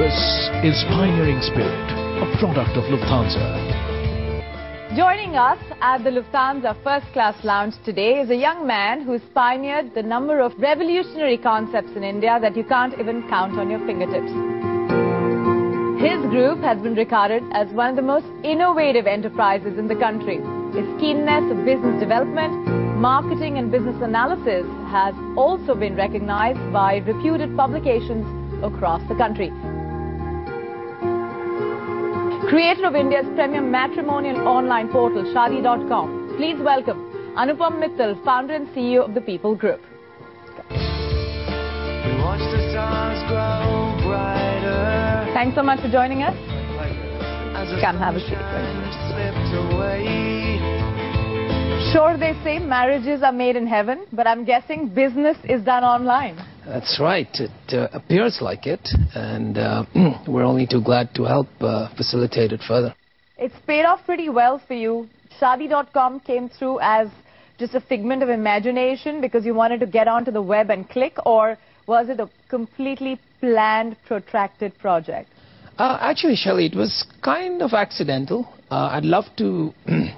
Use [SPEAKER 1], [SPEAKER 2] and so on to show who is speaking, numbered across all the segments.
[SPEAKER 1] This is Pioneering Spirit, a product of Lufthansa.
[SPEAKER 2] Joining us at the Lufthansa First Class Lounge today is a young man who's pioneered the number of revolutionary concepts in India that you can't even count on your fingertips. His group has been regarded as one of the most innovative enterprises in the country. His keenness of business development, marketing and business analysis has also been recognized by reputed publications across the country. Creator of India's premier matrimonial online portal, Shaadi.com. Please welcome Anupam Mittal, founder and CEO of the People Group. Thanks so much for joining us. Come have a seat. Sure, they say marriages are made in heaven, but I'm guessing business is done online.
[SPEAKER 3] That's right. It appears like it, and we're only too glad to help facilitate it further.
[SPEAKER 2] It's paid off pretty well for you. Shaadi.com came through as just a figment of imagination because you wanted to get onto the web and click, or was it a completely planned, protracted project?
[SPEAKER 3] Actually, Shelley, it was kind of accidental. I'd love to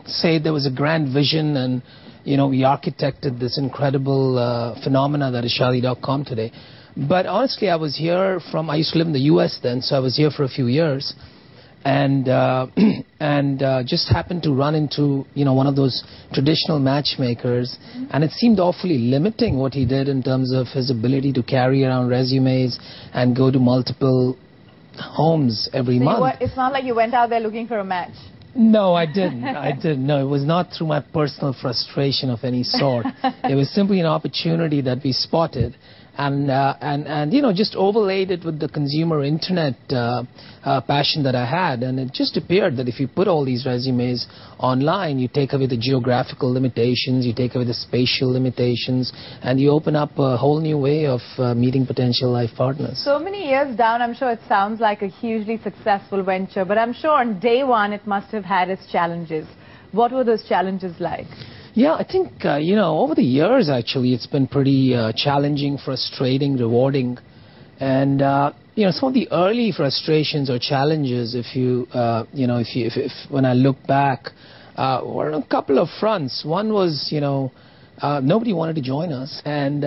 [SPEAKER 3] say there was a grand vision and we architected this incredible phenomena that is Shaadi.com today. But honestly, I used to live in the US then, so I was here for a few years. And just happened to run into, one of those traditional matchmakers. And it seemed awfully limiting what he did in terms of his ability to carry around resumes and go to multiple homes every month.
[SPEAKER 2] It's not like you went out there looking for a match.
[SPEAKER 3] No, I didn't. No, it was not through my personal frustration of any sort. It was simply an opportunity that we spotted and just overlaid it with the consumer internet passion that I had. And it just appeared that if you put all these resumes online, you take away the geographical limitations, you take away the spatial limitations, and you open up a whole new way of meeting potential life partners.
[SPEAKER 2] So many years down, I'm sure it sounds like a hugely successful venture, but I'm sure on day one it must have had its challenges. What were those challenges like?
[SPEAKER 3] Yeah, I think, over the years, actually, it's been pretty challenging, frustrating, rewarding. And, some of the early frustrations or challenges, when I look back, were on a couple of fronts. One was, nobody wanted to join us. And,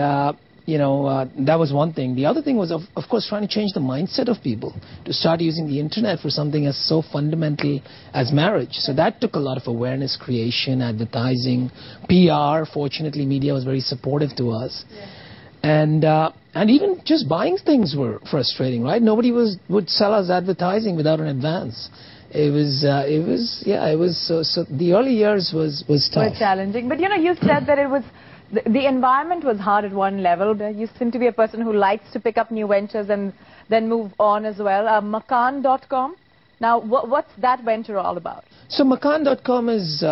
[SPEAKER 3] that was one thing. The other thing was, of course, trying to change the mindset of people to start using the internet for something as so fundamental as marriage. So that took a lot of awareness creation, advertising, PR. Fortunately, media was very supportive to us. Yeah. And even just buying things were frustrating, right? Nobody would sell us advertising without an advance. The early years was tough.
[SPEAKER 2] Were challenging. But, you said that it was... The environment was hard at one level. You seem to be a person who likes to pick up new ventures and then move on as well. Makaan.com. Now, what's that venture all about?
[SPEAKER 3] So Makaan.com is,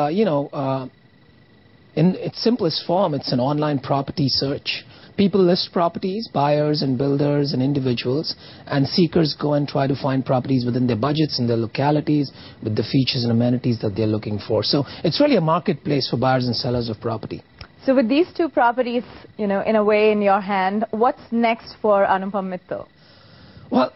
[SPEAKER 3] in its simplest form, it's an online property search. People list properties, buyers and builders and individuals, and seekers go and try to find properties within their budgets and their localities with the features and amenities that they're looking for. So it's really a marketplace for buyers and sellers of property.
[SPEAKER 2] So with these two properties, in a way in your hand, what's next for Anupam Mittal?
[SPEAKER 3] Well,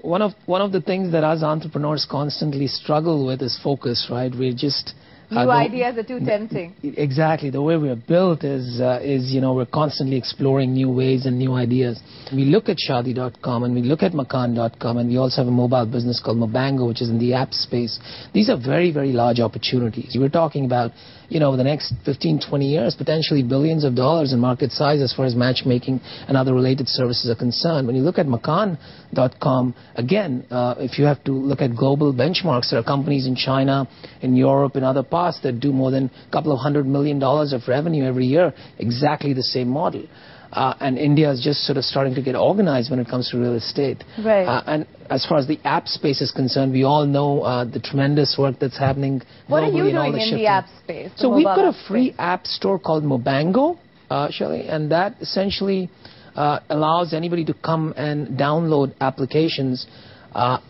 [SPEAKER 3] one of the things that us entrepreneurs constantly struggle with is focus, right? We're just...
[SPEAKER 2] New ideas are too tempting.
[SPEAKER 3] Exactly. The way we're built is we're constantly exploring new ways and new ideas. We look at Shaadi.com and we look at Makaan.com, and we also have a mobile business called Mobango, which is in the app space. These are very, very large opportunities. We're talking about, the next 15, 20 years, potentially billions of dollars in market size as far as matchmaking and other related services are concerned. When you look at Makaan.com, again, if you have to look at global benchmarks, there are companies in China, in Europe, in other parts that do more than a couple of $100 million of revenue every year, exactly the same model. And India is just sort of starting to get organized when it comes to real estate.
[SPEAKER 2] Right.
[SPEAKER 3] And as far as the app space is concerned, we all know the tremendous work that's happening globally.
[SPEAKER 2] What are you doing in the app space?
[SPEAKER 3] So we've got a free app store called Mobango, Shelley, and that essentially allows anybody to come and download applications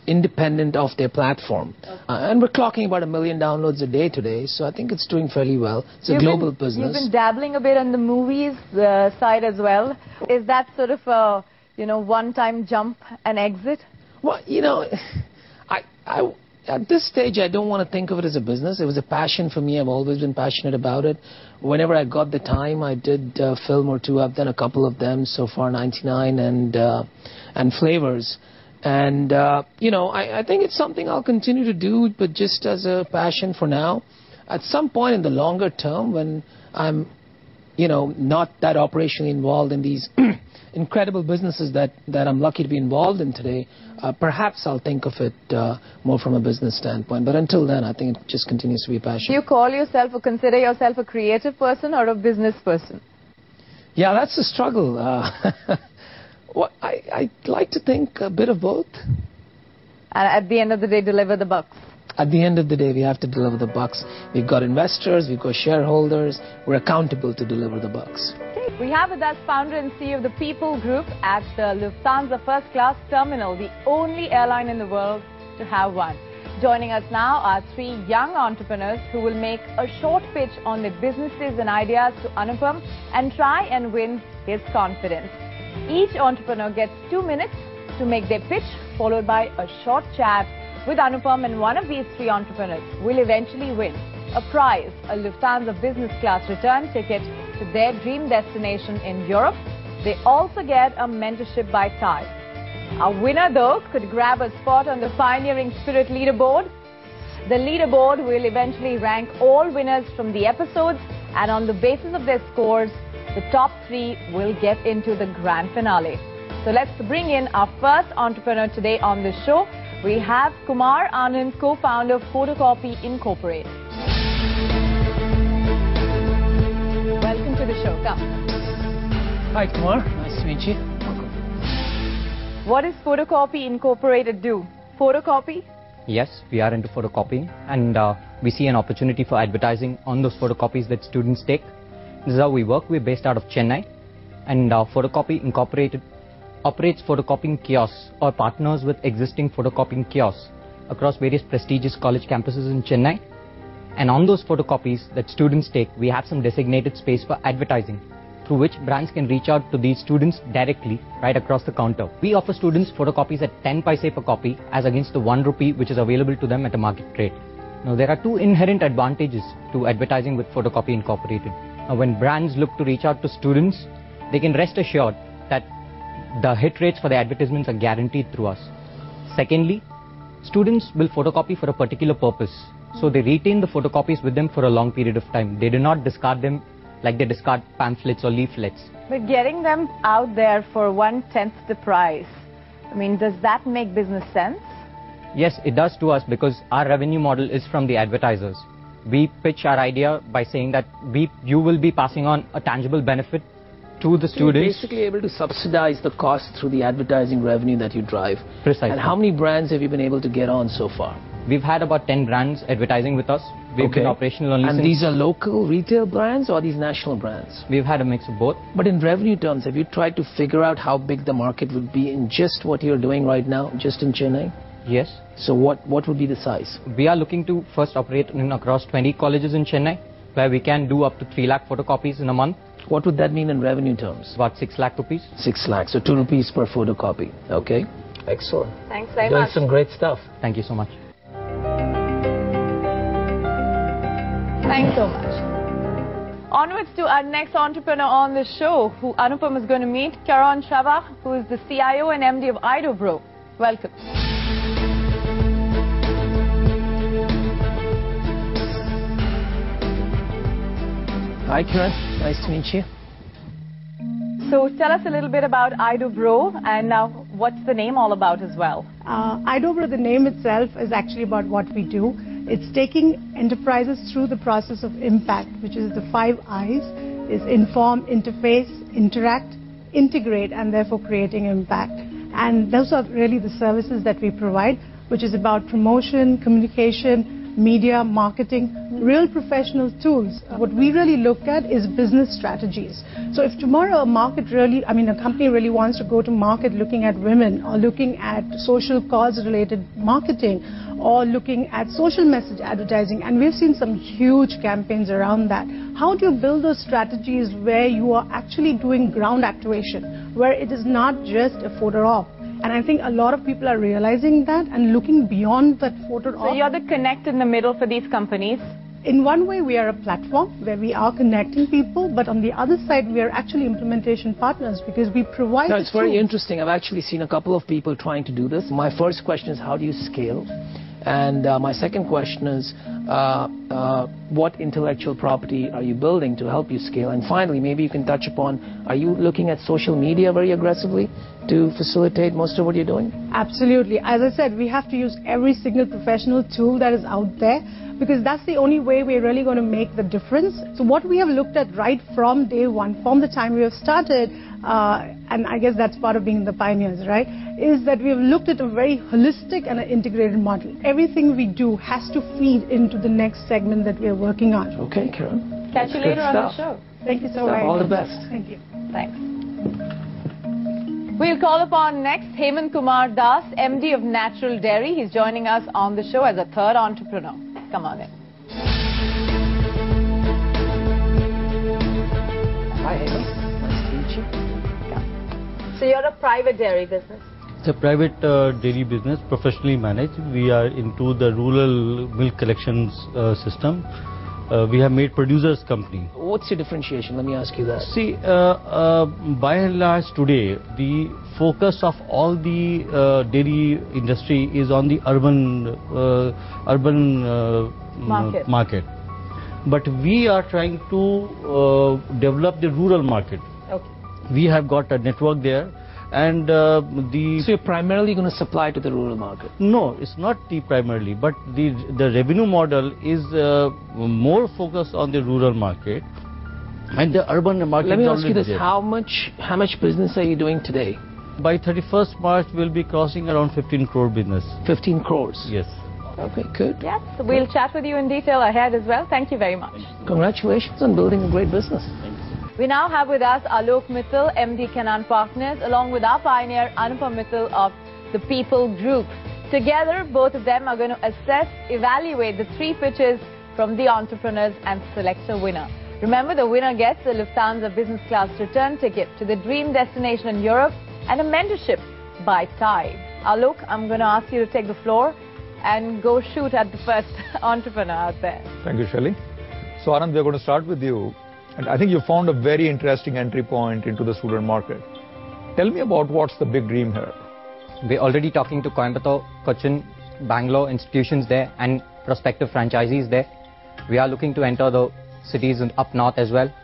[SPEAKER 3] independent of their platform. Okay. And we're clocking about 1 million downloads a day today, so I think it's doing fairly well. It's a global business.
[SPEAKER 2] You've been dabbling a bit on the movies side as well. Is that sort of a one-time jump and exit?
[SPEAKER 3] Well, you know, at this stage, I don't want to think of it as a business. It was a passion for me. I've always been passionate about it. Whenever I got the time, I did a film or two. I've done a couple of them so far, 99 and Flavors. And, you know, I think it's something I'll continue to do, but just as a passion for now. At some point in the longer term, when I'm, you know, not that operationally involved in these incredible businesses that I'm lucky to be involved in today, perhaps I'll think of it more from a business standpoint. But until then, I think it just continues to be a passion.
[SPEAKER 2] Do you call yourself or consider yourself a creative person or a business person?
[SPEAKER 3] Yeah, that's a struggle. Well, I like to think a bit of both.
[SPEAKER 2] And at the end of the day, deliver the bucks.
[SPEAKER 3] At the end of the day, we have to deliver the bucks. We've got investors, we've got shareholders. We're accountable to deliver the bucks.
[SPEAKER 2] We have with us founder and CEO of the People Group at the Lufthansa First Class Terminal, the only airline in the world to have one. Joining us now are three young entrepreneurs who will make a short pitch on their businesses and ideas to Anupam and try and win his confidence. Each entrepreneur gets 2 minutes to make their pitch, followed by a short chat with Anupam, and one of these three entrepreneurs will eventually win a prize, a Lufthansa business class return ticket to their dream destination in Europe. They also get a mentorship by TIE. Our winner, though, could grab a spot on the Pioneering Spirit leaderboard. The leaderboard will eventually rank all winners from the episodes, and on the basis of their scores, the top three will get into the grand finale. So let's bring in our first entrepreneur today on the show. We have Kumar Anand, co-founder of Photocopy Incorporated. Welcome to the show. Come.
[SPEAKER 3] Hi, Kumar. Nice to meet you. Welcome.
[SPEAKER 2] What does Photocopy Incorporated do? Photocopy?
[SPEAKER 4] Yes, we are into photocopying, and we see an opportunity for advertising on those photocopies that students take. This is how we work. We're based out of Chennai, and Photocopy Incorporated operates photocopying kiosks or partners with existing photocopying kiosks across various prestigious college campuses in Chennai. And on those photocopies that students take, we have some designated space for advertising, through which brands can reach out to these students directly right across the counter. We offer students photocopies at 10 paise per copy as against the 1 rupee which is available to them at a market rate. Now, there are two inherent advantages to advertising with Photocopy Incorporated. Now, when brands look to reach out to students, they can rest assured that the hit rates for the advertisements are guaranteed through us. Secondly, students will photocopy for a particular purpose. So they retain the photocopies with them for a long period of time. They do not discard them like they discard pamphlets or leaflets.
[SPEAKER 2] But getting them out there for 1/10 the price, I mean, does that make business sense?
[SPEAKER 4] Yes, it does to us because our revenue model is from the advertisers. We pitch our idea by saying that you will be passing on a tangible benefit to the students.
[SPEAKER 3] You're basically able to subsidize the cost through the advertising revenue that you drive.
[SPEAKER 4] Precisely.
[SPEAKER 3] And how many brands have you been able to get on so far?
[SPEAKER 4] We've had about 10 brands advertising with us. We've been operational only since...
[SPEAKER 3] And these are local retail brands or these national brands?
[SPEAKER 4] We've had a mix of both.
[SPEAKER 3] But in revenue terms, have you tried to figure out how big the market would be in just what you're doing right now, just in Chennai?
[SPEAKER 4] Yes.
[SPEAKER 3] So what would be the size?
[SPEAKER 4] We are looking to first operate in across 20 colleges in Chennai, where we can do up to 3 lakh photocopies in a month.
[SPEAKER 3] What would that mean in revenue terms?
[SPEAKER 4] About 6 lakh rupees.
[SPEAKER 3] 6 lakhs, so 2 rupees per photocopy. Okay. Excellent.
[SPEAKER 2] Thanks very
[SPEAKER 3] Doing
[SPEAKER 2] much.
[SPEAKER 3] some great stuff.
[SPEAKER 4] Thank you so much.
[SPEAKER 2] Thanks so much. Onwards to our next entrepreneur on the show, who Anupam is going to meet, Karan Shava, who is the CIO and MD of IDOBRO. Welcome.
[SPEAKER 3] Hi, Karan. Nice to meet you.
[SPEAKER 2] So tell us a little bit about IDOBRO, and now what's the name all about as well?
[SPEAKER 5] IDOBRO, the name itself, is actually about what we do. It's taking enterprises through the process of impact, which is the 5 I's, is inform, interface, interact, integrate, and therefore creating impact. And those are really the services that we provide, which is about promotion, communication, media, marketing, real professional tools. What we really look at is business strategies. So if tomorrow a company really wants to go to market looking at women, or looking at social cause related marketing, or looking at social message advertising, and we've seen some huge campaigns around that. How do you build those strategies where you are actually doing ground activation, where it is not just a photo op? And I think a lot of people are realizing that and looking beyond that photo.
[SPEAKER 2] So you're the connect in the middle for these companies.
[SPEAKER 5] In one way, we are a platform where we are connecting people, but on the other side, we are actually implementation partners because we provide.
[SPEAKER 3] No, it's very interesting. I've actually seen a couple of people trying to do this. My first question is, how do you scale? And my second question is, what intellectual property are you building to help you scale? And finally, maybe you can touch upon, are you looking at social media very aggressively to facilitate most of what you're doing?
[SPEAKER 5] Absolutely. As I said, we have to use every single professional tool that is out there, because that's the only way we're really going to make the difference. So what we have looked at right from day one, from the time we have started, and I guess that's part of being the pioneers, right, is that we have looked at a very holistic and an integrated model. Everything we do has to feed into the next segment that we are working on.
[SPEAKER 3] Okay, Karen.
[SPEAKER 2] Catch you later on the show.
[SPEAKER 5] Thank you so much.
[SPEAKER 3] All the best.
[SPEAKER 5] Thank you.
[SPEAKER 2] Thanks. We'll call upon next Hemant Kumar Das, MD of Natural Dairy. He's joining us on the show as a third entrepreneur. Come on in.
[SPEAKER 3] Hi, Hemant. Nice to meet you.
[SPEAKER 2] So you're a private dairy business.
[SPEAKER 6] It's a private dairy business, professionally managed. We are into the rural milk collections system. We have made producers company.
[SPEAKER 3] What's your differentiation? Let me ask you that.
[SPEAKER 6] See, by and large today, the focus of all the dairy industry is on the urban market. But we are trying to develop the rural market.
[SPEAKER 2] Okay.
[SPEAKER 6] We have got a network there. And
[SPEAKER 3] So you're primarily going to supply to the rural market?
[SPEAKER 6] No, it's not the primarily, but the revenue model is more focused on the rural market, and the urban market.
[SPEAKER 3] Let me ask you this:
[SPEAKER 6] there.
[SPEAKER 3] how much business are you doing today?
[SPEAKER 6] By 31st March, we'll be crossing around 15 crore business.
[SPEAKER 3] 15 crores.
[SPEAKER 6] Yes.
[SPEAKER 3] Okay, good.
[SPEAKER 2] Yes, so we'll chat with you in detail ahead as well. Thank you very much.
[SPEAKER 3] Congratulations on building a great business.
[SPEAKER 2] We now have with us Alok Mittal, MD Canaan Partners, along with our pioneer Anupam Mittal of the People Group. Together, both of them are going to assess, evaluate the 3 pitches from the entrepreneurs and select a winner. Remember, the winner gets a Lufthansa business class return ticket to the dream destination in Europe and a mentorship by Tide. Alok, I'm going to ask you to take the floor and go shoot at the first entrepreneur out there.
[SPEAKER 7] Thank you, Shelly. So, Anand, we're going to start with you. And I think you found a very interesting entry point into the student market. Tell me about what's the big dream here.
[SPEAKER 4] We're already talking to Coimbatore, Cochin, Bangalore institutions there and prospective franchisees there. We are looking to enter the cities up north as well,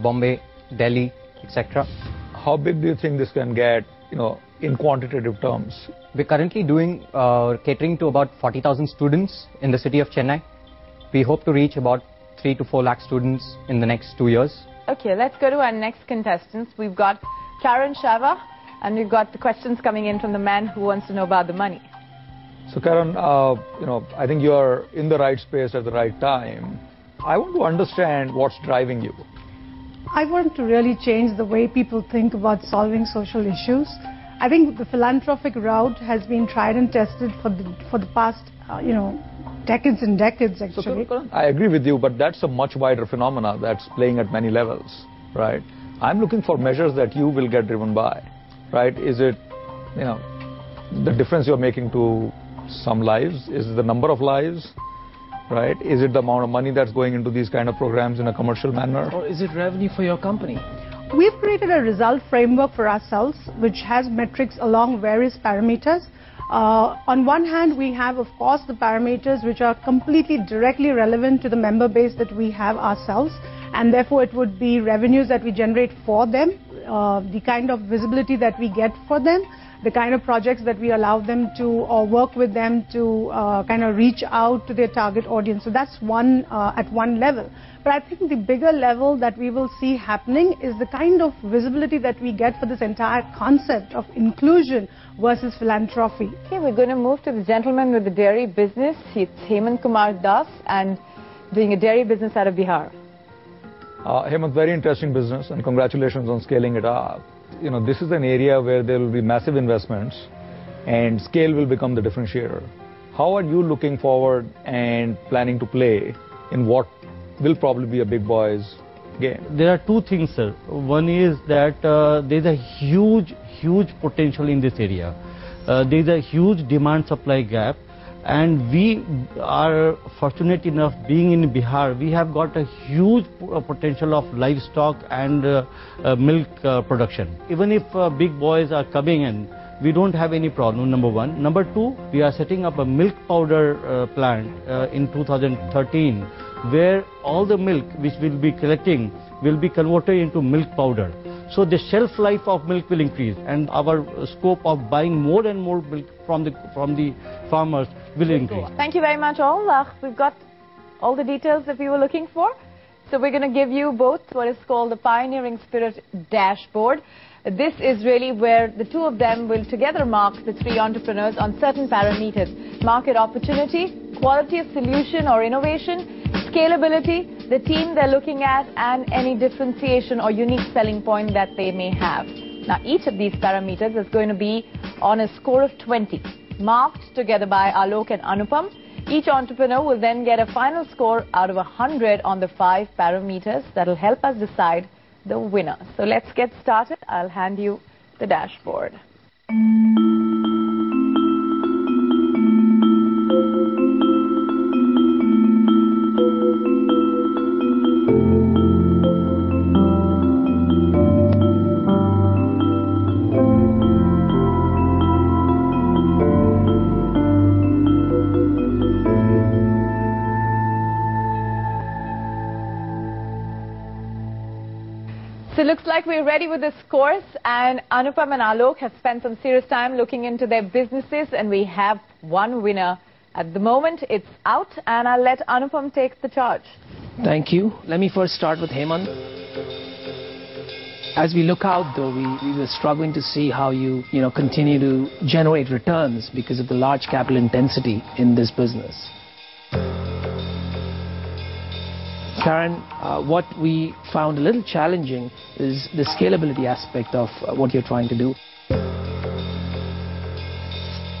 [SPEAKER 4] Bombay, Delhi, etc.
[SPEAKER 7] How big do you think this can get, in quantitative terms?
[SPEAKER 4] We're currently doing catering to about 40,000 students in the city of Chennai. We hope to reach about 3 to 4 lakh students in the next 2 years.
[SPEAKER 2] Okay, let's go to our next contestants. We've got Karan Shava, and we've got the questions coming in from the man who wants to know about the money.
[SPEAKER 7] So, Karan, I think you are in the right space at the right time. I want to understand what's driving you.
[SPEAKER 5] I want to really change the way people think about solving social issues. I think the philanthropic route has been tried and tested for the past, decades and decades, actually.
[SPEAKER 7] So, I agree with you, but that's a much wider phenomena that's playing at many levels, right? I'm looking for measures that you will get driven by, right? Is it, the difference you're making to some lives? Is it the number of lives, right? Is it the amount of money that's going into these kind of programs in a commercial manner?
[SPEAKER 3] Or is it revenue for your company?
[SPEAKER 5] We've created a result framework for ourselves, which has metrics along various parameters. On one hand, we have, of course, the parameters which are completely directly relevant to the member base that we have ourselves, and therefore it would be revenues that we generate for them, the kind of visibility that we get for them, the kind of projects that we allow them to or work with them to kind of reach out to their target audience. So that's one at one level. But I think the bigger level that we will see happening is the kind of visibility that we get for this entire concept of inclusion versus philanthropy.
[SPEAKER 2] Okay, we're going to move to the gentleman with the dairy business. It's Hemant Kumar Das and doing a dairy business out of Bihar.
[SPEAKER 7] Hemant, very interesting business, and congratulations on scaling it up. This is an area where there will be massive investments and scale will become the differentiator. How are you looking forward and planning to play in what will probably be a big boys game?
[SPEAKER 6] There are 2 things, sir. One is that there's a huge potential in this area. there is a huge demand-supply gap. And we are fortunate enough, being in Bihar, we have got a huge potential of livestock and milk production. Even if big boys are coming in, we don't have any problem, number one. Number two, we are setting up a milk powder plant in 2013, where all the milk which we'll be collecting will be converted into milk powder. So the shelf life of milk will increase, and our scope of buying more and more milk from the farmers will increase.
[SPEAKER 2] Thank you very much all. We've got all the details that we were looking for. So we're going to give you both what is called the Pioneering Spirit Dashboard. This is really where the two of them will together mark the three entrepreneurs on certain parameters: market opportunity, quality of solution or innovation, scalability, the team they're looking at, and any differentiation or unique selling point that they may have. Now, each of these parameters is going to be on a score of 20, marked together by Alok and Anupam. Each entrepreneur will then get a final score out of 100 on the 5 parameters that will help us decide the winner. So let's get started. I'll hand you the dashboard. So it looks like we're ready with the scores, and Anupam and Alok have spent some serious time looking into their businesses, and we have one winner. At the moment, it's out, and I'll let Anupam take the charge.
[SPEAKER 3] Thank you. Let me first start with Hemant. As we look out, though, we were struggling to see how you continue to generate returns because of the large capital intensity in this business. Karen, what we found a little challenging is the scalability aspect of what you're trying to do.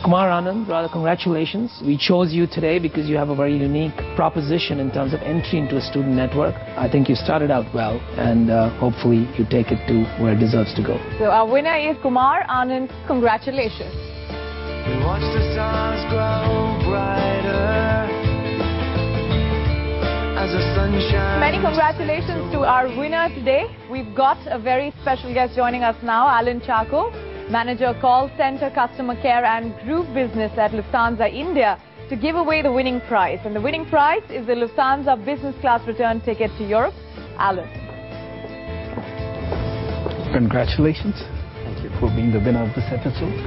[SPEAKER 3] Kumar Anand, rather congratulations. We chose you today because you have a very unique proposition in terms of entry into a student network. I think you started out well, and hopefully you take it to where it deserves to go.
[SPEAKER 2] So our winner is Kumar Anand. Congratulations.
[SPEAKER 8] We watch the stars grow brighter.
[SPEAKER 2] Many congratulations to our winner today. We've got a very special guest joining us now, Alan Chako, Manager Call Center, Customer Care and Group Business at Lufthansa India, to give away the winning prize. And the winning prize is the Lufthansa business class return ticket to Europe. Alan.
[SPEAKER 9] Congratulations. Thank you for being the winner of this episode.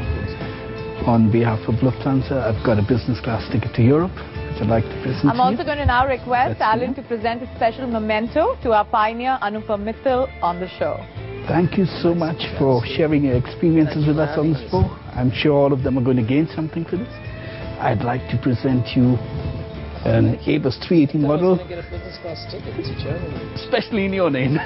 [SPEAKER 9] On behalf of Lufthansa, I've got a business class ticket to Europe, which I'd like to present
[SPEAKER 2] I'm also going to now request Alan to present a special memento to our pioneer Anupam Mittal on the show.
[SPEAKER 9] Thank you so much for sharing your experiences with us on this show. I'm sure all of them are going to gain something for this. I'd like to present you an Airbus 380 model, especially in your name.